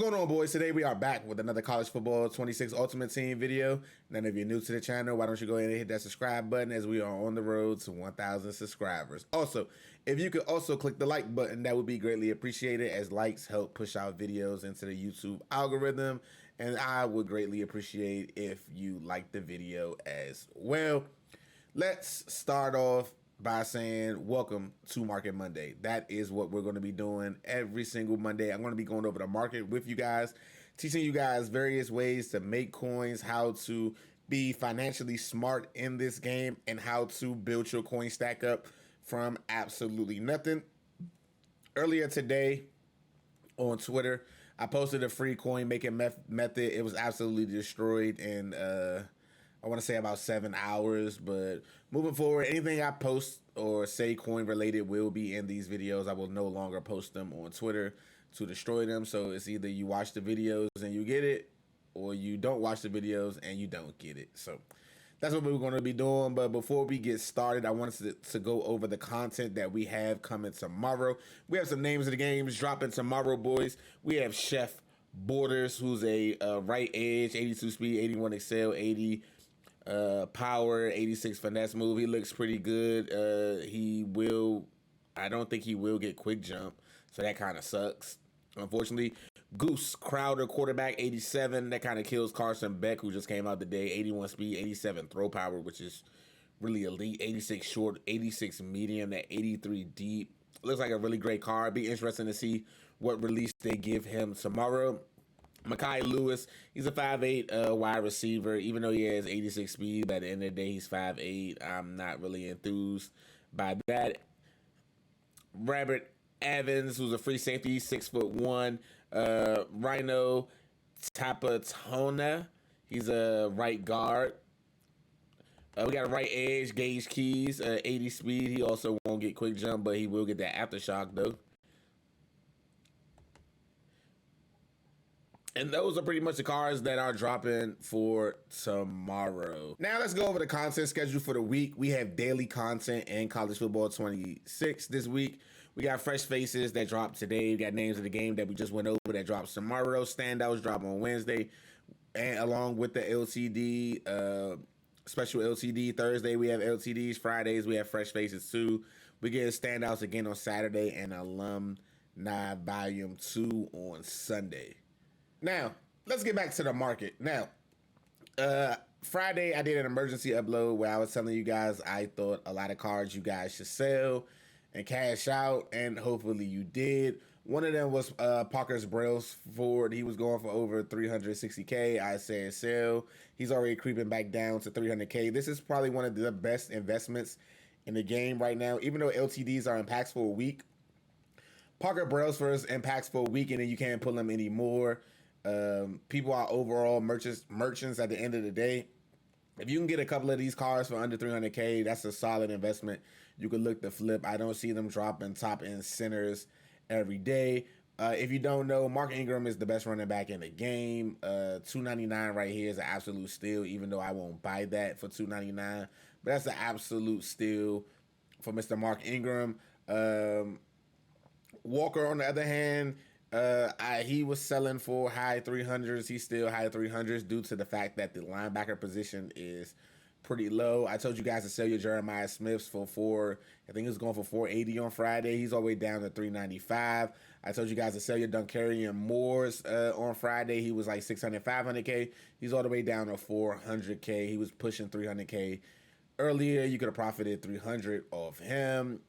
going on, boys? Today we are back with another College Football 26 Ultimate Team video. And if you're new to the channel, why don't you go ahead and hit that subscribe button as we are on the road to 1,000 subscribers. Also, if you could also click the like button, that would be greatly appreciated, as likes help push out videos into the YouTube algorithm. And I would greatly appreciate if you like the video as well. Let's start off by saying welcome to Market Monday. That is what we're going to be doing every single Monday. I'm going to be going over the market with you guys, teaching you guys various ways to make coins, how to be financially smart in this game, and how to build your coin stack up from absolutely nothing. Earlier today on Twitter, I posted a free coin making method. It was absolutely destroyed in I want to say about 7 hours, but moving forward, anything I post or say coin related will be in these videos. I will no longer post them on Twitter to destroy them. So it's either you watch the videos and you get it, or you don't watch the videos and you don't get it. So that's what we're going to be doing. But before we get started, I wanted to go over the content that we have coming tomorrow. We have some names of the games dropping tomorrow, boys. We have Chef Borders, who's a right edge, 82 speed, 81 excel, 80 power, 86 finesse move. He looks pretty good. I don't think he will get quick jump, so that kind of sucks, unfortunately. Goose Crowder, quarterback, 87. That kind of kills Carson Beck, who just came out today. 81 speed, 87 throw power, which is really elite. 86 short, 86 medium, that 83 deep. Looks like a really great card. Be interesting to see what release they give him tomorrow. Mekhi Lewis, he's a 5'8" wide receiver. Even though he has 86 speed, by the end of the day, he's 5'8". I'm not really enthused by that. Robert Evans, who's a free safety, 6'1". Rhino Tapatona, he's a right guard. We got a right edge, Gage Keys, 80 speed. He also won't get quick jump, but he will get that aftershock, though. And those are pretty much the cards that are dropping for tomorrow. Now let's go over the content schedule for the week. We have daily content in College Football 26 this week. We got fresh faces that drop today. We got names of the game that we just went over that drops tomorrow. Standouts drop on Wednesday. And along with the LCD, special LCD Thursday, we have LCDs. Fridays, we have fresh faces too. We get standouts again on Saturday and alumni volume 2 on Sunday. Now, let's get back to the market. Now, Friday, I did an emergency upload where I was telling you guys I thought a lot of cards you guys should sell and cash out, and hopefully you did. One of them was Parker's Brailsford. He was going for over 360K. I said sell. He's already creeping back down to 300K. This is probably one of the best investments in the game right now. Even though LTDs are impacts for a week, Parker Brailsford's impacts for a week, and then you can't pull them anymore. People are overall merchants at the end of the day. If you can get a couple of these cards for under 300K, that's a solid investment. You could look to flip. I don't see them dropping top end centers every day. If you don't know, Mark Ingram is the best running back in the game. $299 right here is an absolute steal, even though I won't buy that for $299. But that's an absolute steal for Mr. Mark Ingram. Walker, on the other hand, he was selling for high 300s. He's still high 300s due to the fact that the linebacker position is pretty low. I told you guys to sell your Jeremiah Smiths for I think he was going for 480 on Friday. He's all the way down to 395. I told you guys to sell your Dunkarian Moores on Friday. He was like 600, 500K. He's all the way down to 400K. He was pushing 300K earlier. You could have profited 300 off him.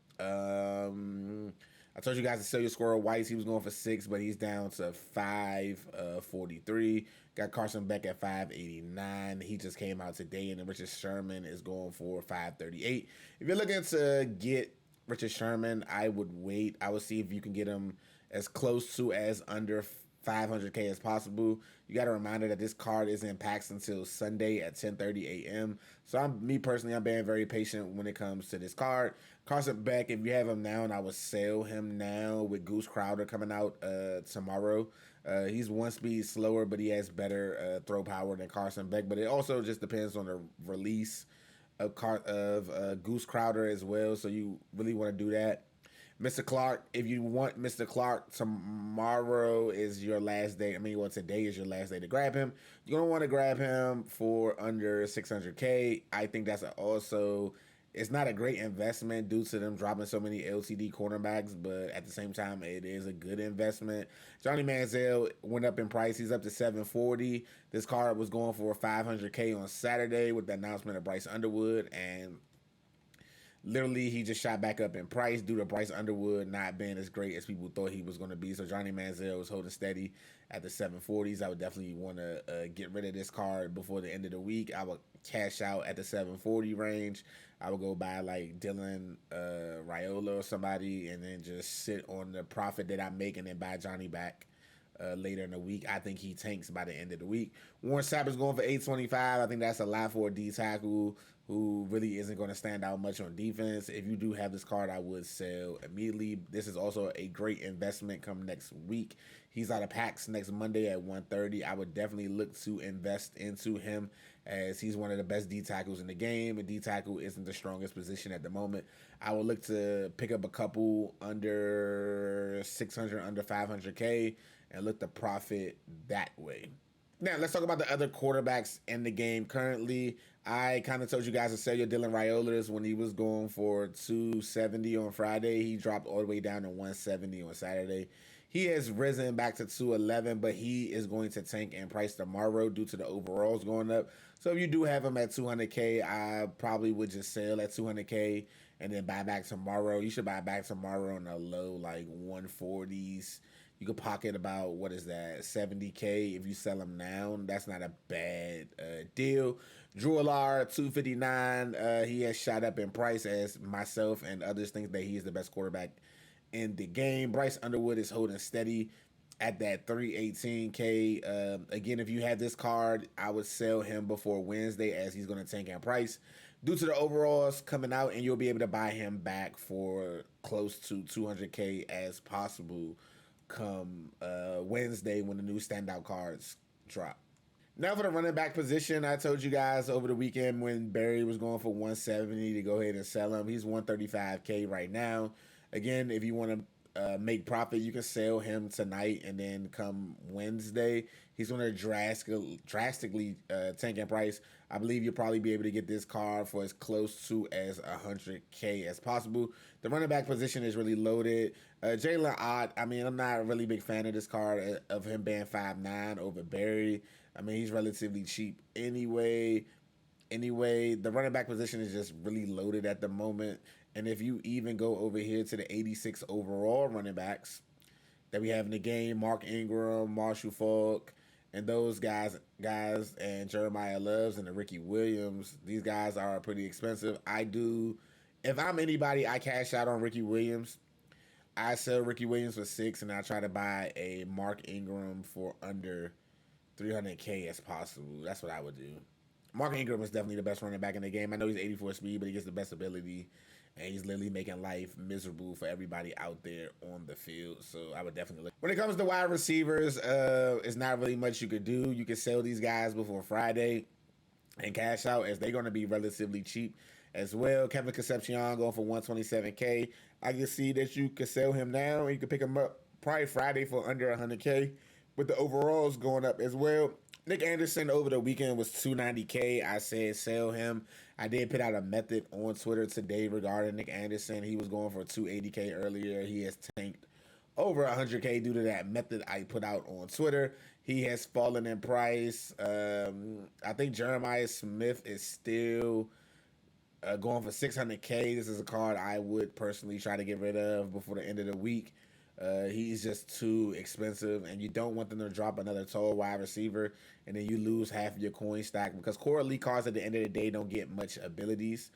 I told you guys to sell your Squirrel Whites. He was going for 6, but he's down to 543. Got Carson Beck at 589. He just came out today, and then Richard Sherman is going for 538. If you're looking to get Richard Sherman, I would wait. I would see if you can get him as close to as under 500K as possible. You got a reminder that this card is in packs until Sunday at 10:30 a.m. So I'm being very patient when it comes to this card. Carson Beck, if you have him now, and I would sell him now with Goose Crowder coming out tomorrow. He's one speed slower, but he has better throw power than Carson Beck. But it also just depends on the release of Goose Crowder as well. So you really want to do that. Mr. Clark, if you want Mr. Clark, tomorrow is your last day. I mean, well, today is your last day to grab him. You're gonna want to grab him for under 600K. I think that's also, it's not a great investment due to them dropping so many LTD cornerbacks, but at the same time, it is a good investment. Johnny Manziel went up in price. He's up to 740. This card was going for 500K on Saturday with the announcement of Bryce Underwood, and literally he just shot back up in price due to Bryce Underwood not being as great as people thought he was going to be. So Johnny Manziel was holding steady at the 740s. I would definitely want to get rid of this card before the end of the week. I would cash out at the 740 range. I would go buy like Dylan Raiola or somebody, and then just sit on the profit that I make and then buy Johnny back later in the week. I think he tanks by the end of the week. Warren Sapp is going for 825. I think that's a lot for a D tackle who really isn't going to stand out much on defense. If you do have this card, I would sell immediately. This is also a great investment come next week. He's out of packs next Monday at 1:30. I would definitely look to invest into him as he's one of the best D tackles in the game. And D tackle isn't the strongest position at the moment. I would look to pick up a couple under 600, under 500K, and look to profit that way. Now, let's talk about the other quarterbacks in the game currently. I kind of told you guys to sell your Dylan Raiolas when he was going for 270 on Friday. He dropped all the way down to 170 on Saturday. He has risen back to 211, but he is going to tank in price tomorrow due to the overalls going up. So if you do have him at 200K, I probably would just sell at 200K and then buy back tomorrow. You should buy back tomorrow on a low like 140s. You could pocket about, what is that, 70K if you sell him now. That's not a bad deal. Drew Allard, 259. He has shot up in price as myself and others think that he is the best quarterback in the game. Bryce Underwood is holding steady at that 318K. Again, if you have this card, I would sell him before Wednesday as he's going to tank in price due to the overalls coming out, and you'll be able to buy him back for close to 200K as possible come Wednesday when the new standout cards drop. Now for the running back position, I told you guys over the weekend when Barry was going for 170 to go ahead and sell him. He's 135K right now. Again, if you want to make profit, you can sell him tonight, and then come Wednesday, he's going to drastically tank in price. I believe you'll probably be able to get this card for as close to as 100K as possible. The running back position is really loaded. Jalen Ott, I mean, I'm not a really big fan of this card, of him being 5'9" over Barry. I mean, he's relatively cheap anyway. The running back position is just really loaded at the moment. And if you even go over here to the 86 overall running backs that we have in the game, Mark Ingram, Marshall Falk, and those guys, and Jeremiah Loves and the Ricky Williams, these guys are pretty expensive. If I'm anybody, I cash out on Ricky Williams. I sell Ricky Williams for 6, and I try to buy a Mark Ingram for under 300K as possible. That's what I would do. Mark Ingram is definitely the best running back in the game. I know he's 84 speed, but he gets the best ability, and he's literally making life miserable for everybody out there on the field. So I would definitely look. When it comes to wide receivers, it's not really much you could do. You can sell these guys before Friday and cash out as they're going to be relatively cheap as well. Kevin Concepcion going for 127K. I can see that you could sell him now, and you can pick him up probably Friday for under 100K, with the overalls going up as well. Nick Anderson over the weekend was 290K. I said sell him. I did put out a method on Twitter today regarding Nick Anderson. He was going for 280K earlier. He has tanked over 100K due to that method I put out on Twitter. He has fallen in price. I think Jeremiah Smith is still going for 600K. This is a card I would personally try to get rid of before the end of the week. He's just too expensive, and you don't want them to drop another tall wide receiver, and then you lose half of your coin stack, because core elite cards at the end of the day don't get much abilities.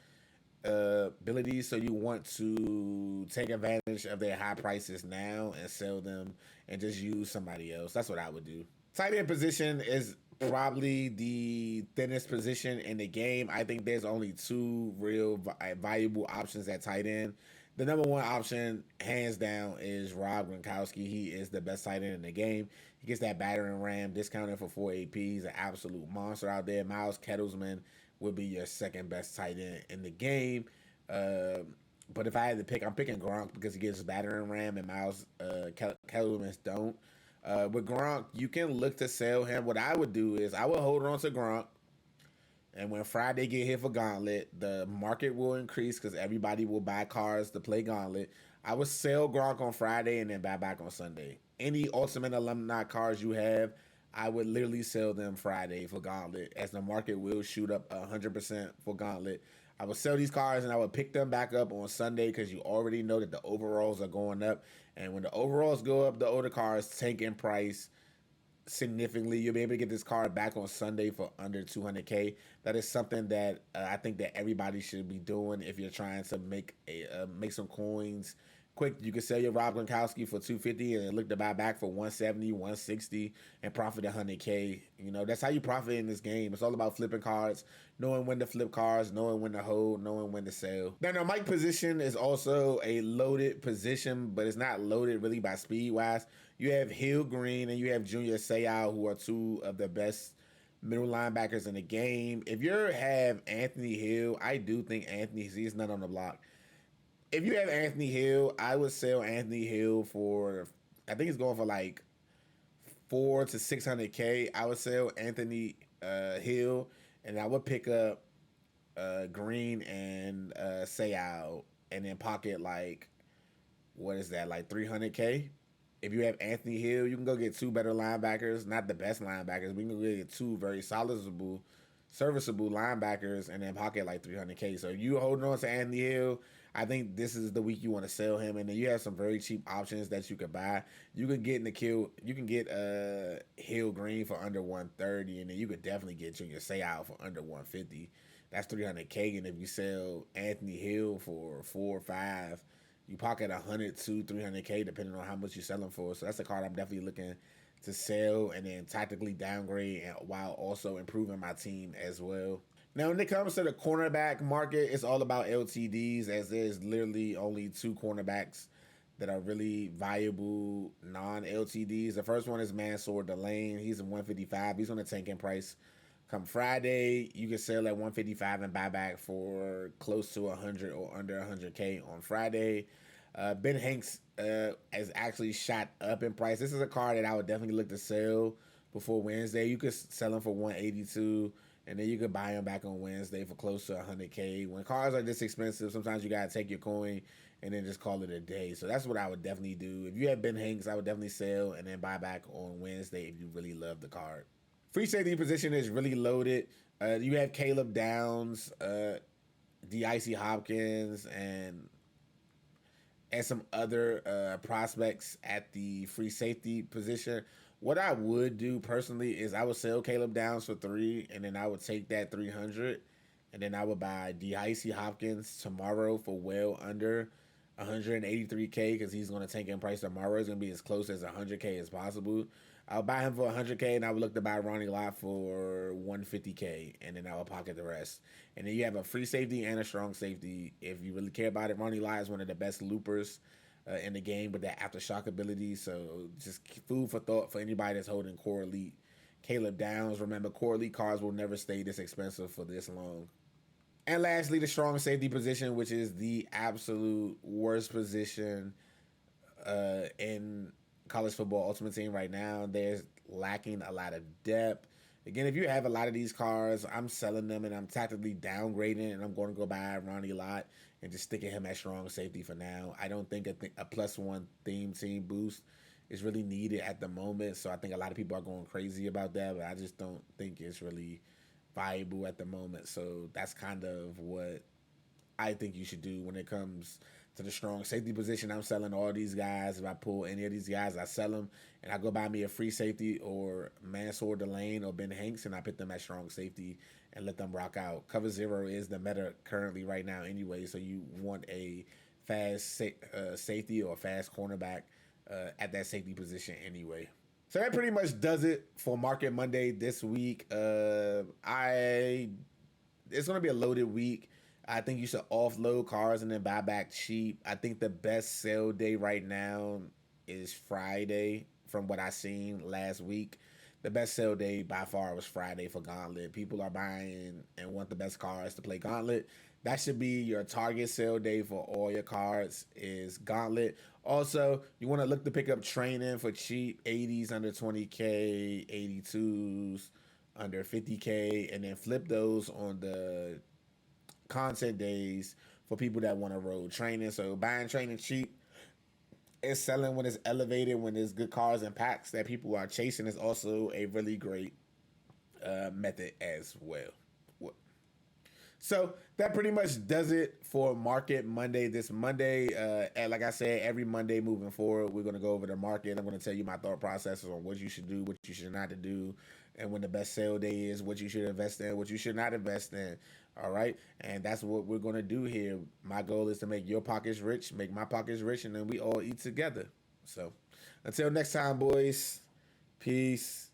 So you want to take advantage of their high prices now and sell them and just use somebody else. That's what I would do. Tight end position is probably the thinnest position in the game. I think there's only two real valuable options at tight end. The number one option, hands down, is Rob Gronkowski. He is the best tight end in the game. He gets that battering ram discounted for 4 AP. He's an absolute monster out there. Miles Kettlesman would be your second best tight end in the game. But if I had to pick, I'm picking Gronk because he gets battering ram and Miles Kellerman's don't. With Gronk, you can look to sell him. What I would do is I would hold on to Gronk, and when Friday get hit for Gauntlet, the market will increase because everybody will buy cars to play Gauntlet. I would sell Gronk on Friday and then buy back on Sunday. Any Ultimate Alumni cars you have, I would literally sell them Friday for Gauntlet, as the market will shoot up 100% for Gauntlet. I would sell these cars and I would pick them back up on Sunday because you already know that the overalls are going up. And when the overalls go up, the older cars tank in price significantly. You'll be able to get this car back on Sunday for under 200K. That is something that I think that everybody should be doing if you're trying to make some coins quick. You can sell your Rob Gronkowski for 250 and look to buy back for 170, 160 and profit 100K. You know, that's how you profit in this game. It's all about flipping cards, knowing when to flip cards, knowing when to hold, knowing when to sell. Now, Mike position is also a loaded position, but it's not loaded really by speed wise. You have Hill Green and you have Junior Seau, who are two of the best middle linebackers in the game. If you have Anthony Hill, I do think Anthony sees none on the block. If you have Anthony Hill, I would sell Anthony Hill for, I think he's going for like 400 to 600K. I would sell Anthony Hill, and I would pick up Green and Seau, and then pocket like, what is that, like 300K. If you have Anthony Hill, you can go get two better linebackers, not the best linebackers. We can go get two very serviceable linebackers, and then pocket like 300K. So if you holding on to Anthony Hill, I think this is the week you want to sell him, and then you have some very cheap options that you could buy. You can get Hill Green for under 130, and then you could definitely get Junior Seau for under 150. That's 300K, and if you sell Anthony Hill for 4 or 5, you pocket 100 to 300K depending on how much you sell them for. So that's a card I'm definitely looking to sell and then tactically downgrade, and while also improving my team as well. Now, when it comes to the cornerback market, it's all about LTDs, as there's literally only two cornerbacks that are really valuable non-LTDs. The first one is Mansour Delane. He's a 155. He's on a tank in price. Come Friday, you can sell at 155 and buy back for close to 100 or under 100K on Friday. Ben Hanks has actually shot up in price. This is a car that I would definitely look to sell before Wednesday. You could sell him for 182, and then you could buy him back on Wednesday for close to 100K. When cars are this expensive, sometimes you gotta take your coin and then just call it a day. So that's what I would definitely do. If you have Ben Hanks, I would definitely sell and then buy back on Wednesday if you really love the card. Free safety position is really loaded. You have Caleb Downs, D.I.C. Hopkins, and some other prospects at the free safety position. What I would do personally is I would sell Caleb Downs for 3, and then I would take that 300, and then I would buy D.I.C. Hopkins tomorrow for well under 183K, because he's going to tank in price tomorrow. It's going to be as close as 100K as possible. I'll buy him for 100K, and I would look to buy Ronnie Lott for 150K, and then I will pocket the rest. And then you have a free safety and a strong safety. If you really care about it, Ronnie Lott is one of the best loopers in the game with that aftershock ability. So just food for thought for anybody that's holding Core Elite. Caleb Downs, remember, Core Elite cars will never stay this expensive for this long. And lastly, the strong safety position, which is the absolute worst position in college football Ultimate Team right now. There's lacking a lot of depth. Again, if you have a lot of these cars, I'm selling them and I'm tactically downgrading, and I'm going to go buy Ronnie Lott and just sticking him at strong safety for now. I don't think a +1 theme team boost is really needed at the moment, so I think a lot of people are going crazy about that, but I just don't think it's really viable at the moment. So that's kind of what I think you should do when it comes to the strong safety position. I'm selling all these guys. If I pull any of these guys, I sell them, and I go buy me a free safety or Mansour Delane or Ben Hanks, and I put them at strong safety and let them rock out. Cover 0 is the meta currently right now anyway, so you want a fast safety or a fast cornerback at that safety position anyway. So that pretty much does it for Market Monday this week. It's going to be a loaded week. I think you should offload cars and then buy back cheap. I think the best sell day right now is Friday, from what I seen last week. the best sale day by far was Friday for Gauntlet. People are buying and want the best cards to play Gauntlet. That should be your target sale day for all your cards is Gauntlet. Also, you want to look to pick up training for cheap 80s under 20K, 82s under 50K, and then flip those on the content days for people that want to roll training. So buying training cheap is selling when it's elevated, when there's good cars and packs that people are chasing is also a really great method as well. So that pretty much does it for Market Monday this Monday. And like I said, every Monday moving forward, we're going to go over the market. I'm going to tell you my thought processes on what you should do, what you should not do, and when the best sale day is, what you should invest in, what you should not invest in. All right. And that's what we're going to do here. My goal is to make your pockets rich, make my pockets rich, and then we all eat together. So until next time, boys, peace.